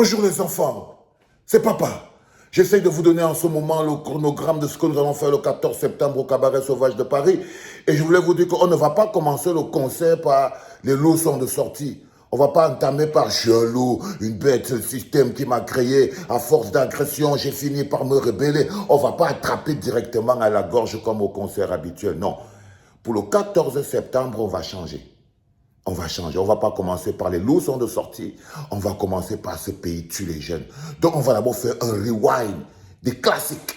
Bonjour les enfants, c'est papa. J'essaie de vous donner en ce moment le chronogramme de ce que nous allons faire le 14 septembre au Cabaret Sauvage de Paris. Et je voulais vous dire qu'on ne va pas commencer le concert par les leçons de sortie. On ne va pas entamer par « je suis un loup, une bête, c'est le système qui m'a créé. À force d'agression, j'ai fini par me rebeller. » On ne va pas attraper directement à la gorge comme au concert habituel. Non. Pour le 14 septembre, on va changer. On va changer, on ne va pas commencer par les leçons de sortie, on va commencer par ce pays tue les jeunes. Donc on va d'abord faire un rewind des classiques.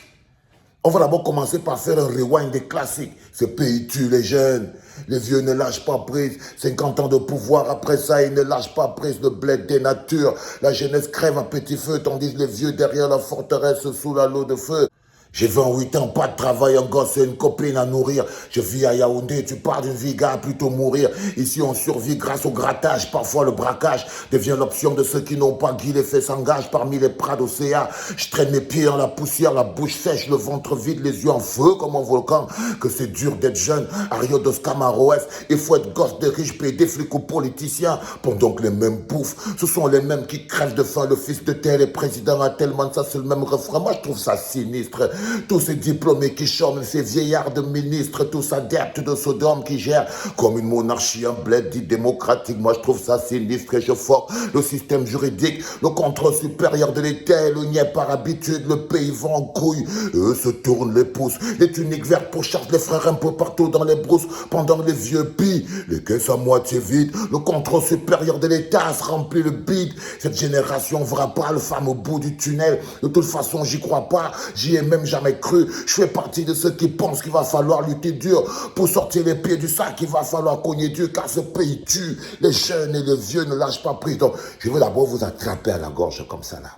On va d'abord commencer par faire un rewind des classiques. Ce pays tue les jeunes, les vieux ne lâchent pas prise, 50 ans de pouvoir, après ça ils ne lâchent pas prise, le bled des natures. La jeunesse crève à petit feu, tandis que les vieux derrière la forteresse sous la l'eau de feu. J'ai 28 ans, pas de travail, un gosse et une copine à nourrir. Je vis à Yaoundé, tu parles d'une vie, gars, plutôt mourir. Ici, on survit grâce au grattage. Parfois, le braquage devient l'option de ceux qui n'ont pas Guy. Les faits s'engagent parmi les prades d'océan. Je traîne mes pieds dans la poussière, la bouche sèche, le ventre vide, les yeux en feu comme un volcan. Que c'est dur d'être jeune. À Rio dos Camaroes, il faut être gosse de riches, payer des flics aux politiciens. Pendant que les mêmes bouffent, ce sont les mêmes qui crèvent de faim. Le fils de tel et président à tellement, ça c'est le même refrain. Moi, je trouve ça sinistre. Tous ces diplômés qui chôment, ces vieillards de ministres, tous adeptes de Sodome qui gèrent comme une monarchie, un bled dit démocratique. Moi, je trouve ça sinistre et je force le système juridique, le contrôle supérieur de l'État, le niais par habitude, le pays va en couille. Eux se tournent les pouces, les tuniques vertes pour charger les frères un peu partout dans les brousses, pendant les vieux pillent, les caisses à moitié vides, le contrôle supérieur de l'État se remplit le bide. Cette génération verra pas le femme au bout du tunnel. De toute façon, j'y crois pas, j'y ai même jamais cru. Je fais partie de ceux qui pensent qu'il va falloir lutter dur pour sortir les pieds du sac. Il va falloir cogner dur car ce pays tue. Les jeunes et les vieux ne lâchent pas prise. Donc, je veux d'abord vous attraper à la gorge comme ça là.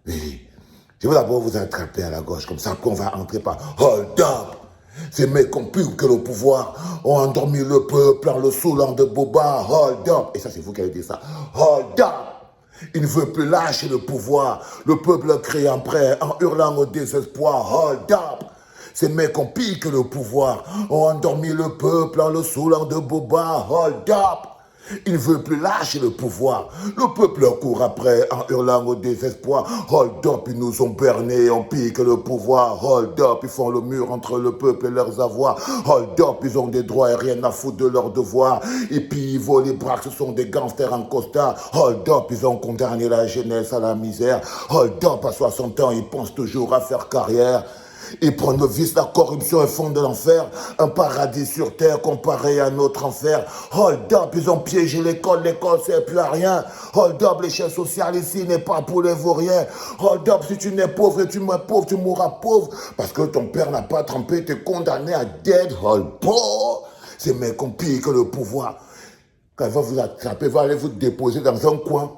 Oui. Je veux d'abord vous attraper à la gorge comme ça. Après, on va entrer par hold up. Ces mecs qui ont pu que le pouvoir ont endormi le peuple en le saoulant de boba. Hold up. Et ça, c'est vous qui avez dit ça. Hold up. Il ne veut plus lâcher le pouvoir. Le peuple crie en prêt en hurlant au désespoir. Hold up! Ces mecs ont piqué le pouvoir, ont endormi le peuple en le saoulant de boba. Hold up! Il ne veut plus lâcher le pouvoir. Le peuple court après en hurlant au désespoir. Hold up, ils nous ont bernés, on pique le pouvoir. Hold up, ils font le mur entre le peuple et leurs avoirs. Hold up, ils ont des droits et rien à foutre de leurs devoirs. Et puis ils volent les bras, ce sont des gangsters en costard. Hold up, ils ont condamné la jeunesse à la misère. Hold up, à 60 ans, ils pensent toujours à faire carrière. Ils prennent le vice, la corruption et fond de l'enfer. Un paradis sur terre comparé à notre enfer. Hold up, ils ont piégé l'école sert plus à rien. Hold up, l'échelle sociale ici n'est pas pour les vauriens. Hold up, si tu n'es pauvre et tu meurs pauvre, tu mourras pauvre. Parce que ton père n'a pas trempé, t'es condamné à dead. Hold up, ces mecs ont piqué le pouvoir. Quand il va vous attraper, il va aller vous déposer dans un coin.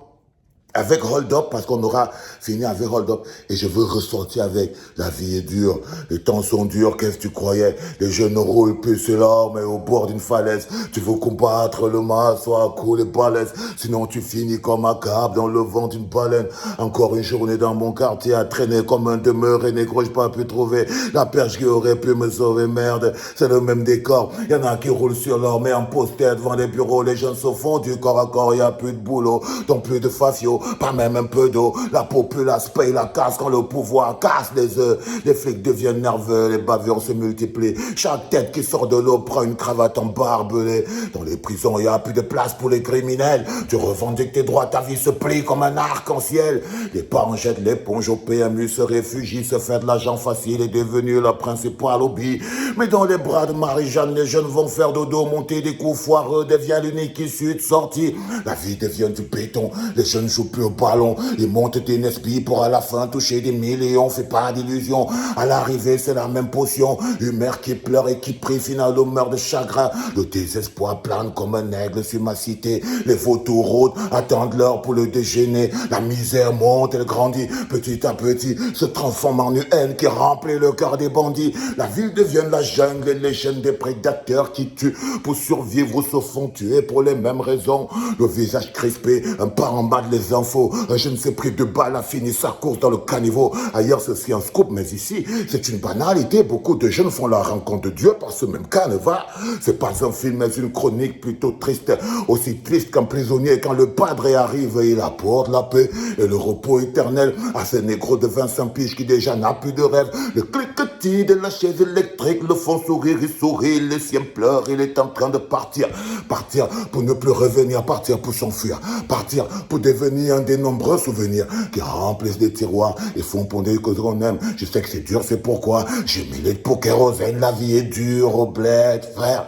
Avec Hold Up, parce qu'on aura fini avec Hold Up. Et je veux ressortir avec la vie est dure, les temps sont durs, qu'est-ce que tu croyais? Les jeunes roulent plus sur l'or, mais au bord d'une falaise. Tu veux combattre le mal, soit cool et balèze. Sinon tu finis comme un câble dans le vent d'une baleine. Encore une journée dans mon quartier à traîner comme un demeuré négro, j'ai pas pu trouver la perche qui aurait pu me sauver, merde. C'est le même décor, y en a qui roulent sur l'or, mais en poster devant les bureaux, les jeunes se font du corps à corps, y a plus de boulot, donc plus de fafio. Pas même un peu d'eau, la populace paye la casse quand le pouvoir casse les œufs. Les flics deviennent nerveux, les bavures se multiplient. Chaque tête qui sort de l'eau prend une cravate en barbelé. Dans les prisons, il n'y a plus de place pour les criminels. Tu revendiques tes droits, ta vie se plie comme un arc-en-ciel. Les parents jettent l'éponge au PMU, se réfugient, se faire de l'argent facile est devenu la principale hobby. Mais dans les bras de Marie-Jeanne, les jeunes vont faire dodo, monter des coups foireux, devient l'unique issue de sortie. La vie devient du béton, les jeunes jouent plus au ballon, ils montent des nespi pour à la fin toucher des millions, fais pas d'illusions. À l'arrivée, c'est la même potion, une mère qui pleure et qui prie, finalement meurt de chagrin. Le désespoir plane comme un aigle sur ma cité. Les vautours rôdent, attendent l'heure pour le déjeuner. La misère monte, elle grandit, petit à petit, se transforme en une haine qui remplit le cœur des bandits. La ville devient la jungle et les jeunes des prédateurs qui tuent pour survivre ou se font tuer pour les mêmes raisons. Le visage crispé, un pas en bas de les enfants. info. Un jeune s'est pris 2 balles, a fini sa course dans le caniveau. Ailleurs, ceci un scoop, mais ici, c'est une banalité. Beaucoup de jeunes font la rencontre de Dieu par ce même canevas. C'est pas un film, mais une chronique plutôt triste. Aussi triste qu'un prisonnier quand le padre arrive et il apporte la paix et le repos éternel à ce négro de 25 piges qui déjà n'a plus de rêve. Le cliquetis de la chaise électrique le font sourire, il sourit, les siens pleurent, il est en train de partir. Partir pour ne plus revenir, partir pour s'enfuir, partir pour devenir un des nombreux souvenirs qui remplissent les tiroirs et font pondre que l'on aime. Je sais que c'est dur, c'est pourquoi je milite pour kérosène, la vie est dure au bled, frère.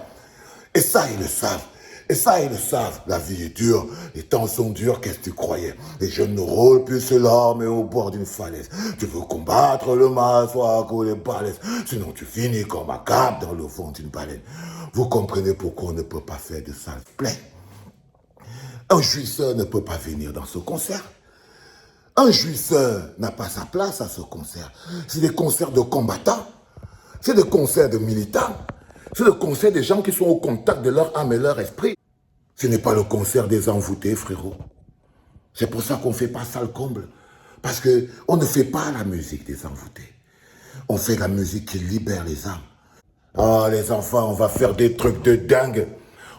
Et ça, ils le savent. Et ça, ils le savent. La vie est dure. Les temps sont durs. Qu'est-ce que tu croyais? Les jeunes ne roulent plus sur l'arme et au bord d'une falaise. Tu veux combattre le mal, soit à cause des balaises. Sinon, tu finis comme un cap dans le fond d'une baleine. Vous comprenez pourquoi on ne peut pas faire de sale play. Un jouisseur ne peut pas venir dans ce concert. Un jouisseur n'a pas sa place à ce concert. C'est des concerts de combattants. C'est des concerts de militants. C'est le concert des gens qui sont au contact de leur âme et leur esprit. Ce n'est pas le concert des envoûtés, frérot. C'est pour ça qu'on ne fait pas ça le comble. Parce qu'on ne fait pas la musique des envoûtés. On fait la musique qui libère les âmes. Ah, les enfants, on va faire des trucs de dingue.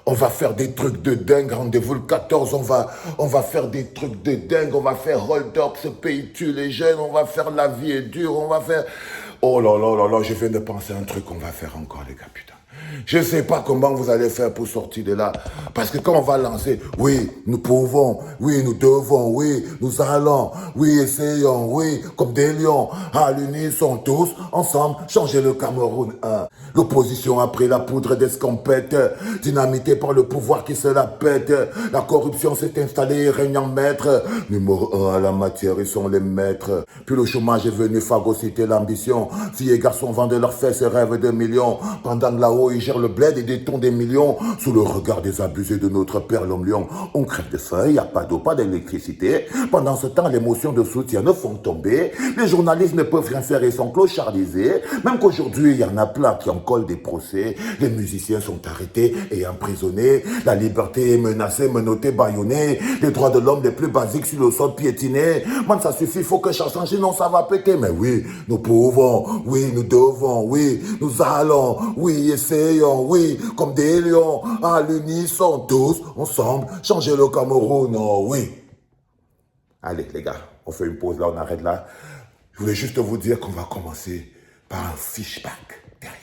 On va faire des trucs de dingue. Rendez-vous le 14, on va faire des trucs de dingue. On va faire hold up, ce pays tue les jeunes. On va faire la vie est dure. On va faire... Oh là là là là, je viens de penser à un truc qu'on va faire encore, les gars, putain. Je ne sais pas comment vous allez faire pour sortir de là. Parce que quand on va lancer, oui, nous pouvons, oui, nous devons, oui, nous allons, oui, essayons, oui, comme des lions, à l'unisson tous, ensemble, changer le Cameroun. L'opposition a pris la poudre d'escampette, dynamitée par le pouvoir qui se la pète. La corruption s'est installée et règne en maître. Numéro 1 à la matière, ils sont les maîtres. Puis le chômage est venu phagocyter l'ambition. Filles et garçons vendent leurs fesses et rêvent de millions. Pendant que là-haut, ils gèrent le bled et détournent des millions. Sous le regard des abusés de notre père l'homme lion, on crève de faim, il n'y a pas d'eau, pas d'électricité. Pendant ce temps, les motions de soutien ne font tomber. Les journalistes ne peuvent rien faire et sont clochardiser. Même qu'aujourd'hui, il y en a plein qui en collent des procès. Les musiciens sont arrêtés et emprisonnés. La liberté est menacée, menottée, bâillonnée. Les droits de l'homme les plus basiques sur le sol piétinés. Man, ça suffit, il faut que ça change, sinon ça va péter. Mais oui, nous pouvons, oui, nous devons, oui, nous allons, oui, essayons, oui, comme des lions, à l'unisson, tous, ensemble, changer le Cameroun, oh oui. Allez, les gars, on fait une pause là, on arrête là. Je voulais juste vous dire qu'on va commencer par un flashback derrière,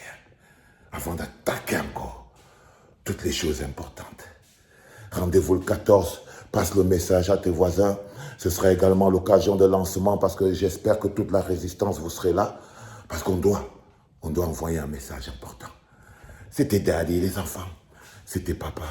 avant d'attaquer encore toutes les choses importantes. Rendez-vous le 14, passe le message à tes voisins. Ce sera également l'occasion de lancement parce que j'espère que toute la résistance, vous serez là. Parce qu'on doit envoyer un message important. C'était Daddy, les enfants. C'était papa.